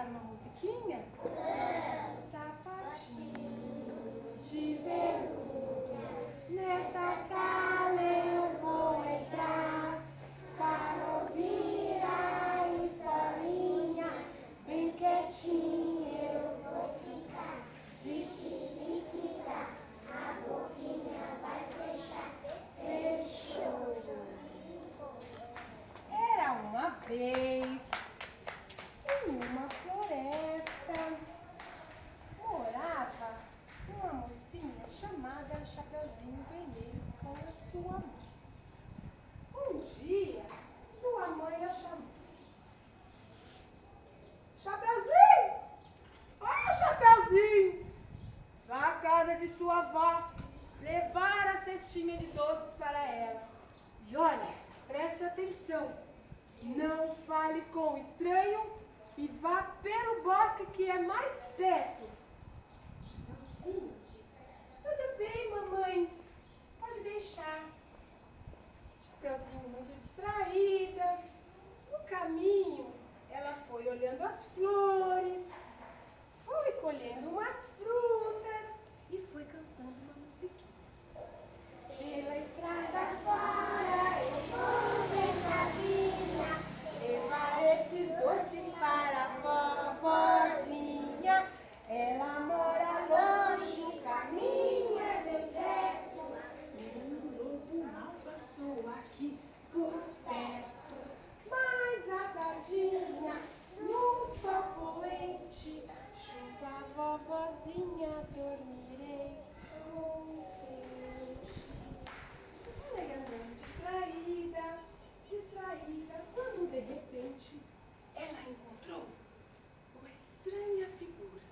cantar uma musiquinha? Sapatinho de veludo, nessa sala eu vou entrar para ouvir a historinha. Bem quietinha eu vou ficar. Zique-zique-zá, a boquinha vai fechar. Fechou. Era uma vez, em uma floresta, morava uma mocinha chamada Chapeuzinho Vermelho com a sua mãe. Um dia, sua mãe a chamou. Chapeuzinho! Ó, Chapeuzinho! Vá à casa de sua avó levar a cestinha de doces para ela. E olha, preste atenção. Não fale com o estranho e vá pelo bosque que é mais perto. Chapeuzinho disse: tudo bem, mamãe. Pode deixar. Chapeuzinho muito distraída. No caminho, ela foi olhando as flores, foi colhendo umas frutas e foi cantando uma musiquinha. Pela estrada fora eu vou pensadinha, levar esses doces para a vovozinha. Ela mora longe, o caminho é deserto, e um lobo mal passou aqui por perto. Mas a tardinha, no sol poente, junto à vovozinha dormirei contente. Ela ia andando distraída, quando de repente ela encontrou uma estranha figura.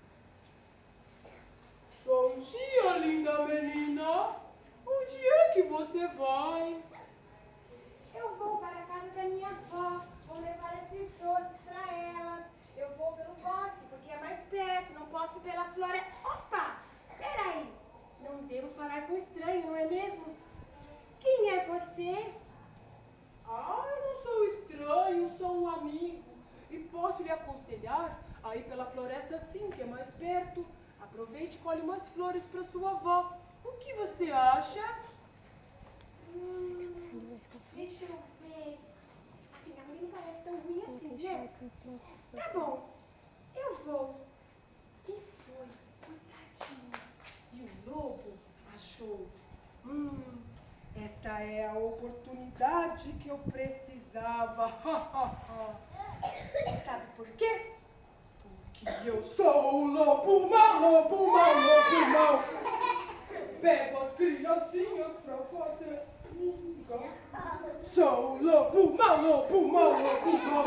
Bom dia, linda menina! Onde é que você vai? Eu vou para a casa da minha avó, vou levar esses doces para ela. Eu vou pelo bosque, porque é mais perto, não posso ir pela floresta. Opa! Peraí! Não devo falar com estranho, não é mesmo? Quem é você? Ah, eu não sou estranho, sou um amigo. E posso lhe aconselhar a ir pela floresta sim, que é mais perto. Aproveite e colhe umas flores para sua avó. O que você acha? Deixa eu ver. Afinal, ele não parece tão ruim assim, né? Tá bom, eu vou. E foi, coitadinho. E o lobo achou. Essa é a oportunidade que eu precisava. Sabe por quê? Porque eu sou o lobo mau, lobo mau, lobo mau. Pego as criancinhas pra fazer mingau. Sou o lobo mau, lobo mau, lobo mau.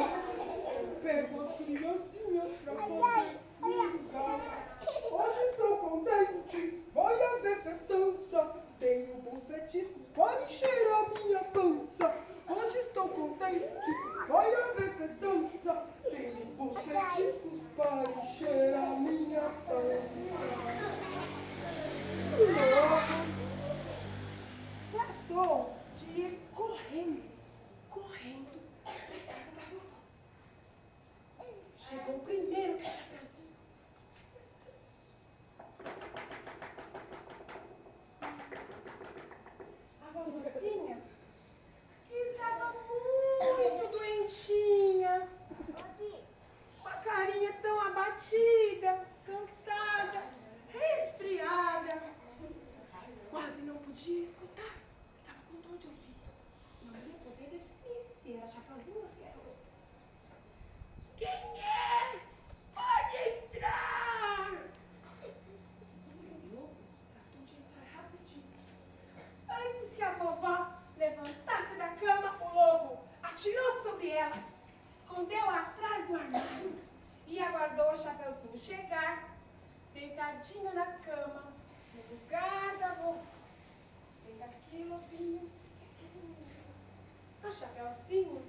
Pego as criancinhas pra fazer mingau. Hoje estou contente, vai haver festança. Tenho bons petiscos, pode cheirar minha pança. Hoje estou contente, vai haver festança. Tenho bons petiscos, pode cheirar minha pança. Logo, tratou de ir correndo pra casa da vovó. Chegou primeiro que a Chapeuzinho. A vovozinha, que estava muito doentinha, com a carinha tão abatida, cansada, resfriada, quase não podia escutar, estava com dor de ouvido, não ia poder definir se era Chapeuzinho ou se era outro. Quem é? Pode entrar! O lobo tratou de entrar rapidinho. Antes que a vovó levantasse da cama, o lobo atirou sobre ela, escondeu atrás do armário e aguardou o Chapeuzinho chegar, deitadinho na cama, no lugar da vovó. Deita aqui, lobinho. O Chapeuzinho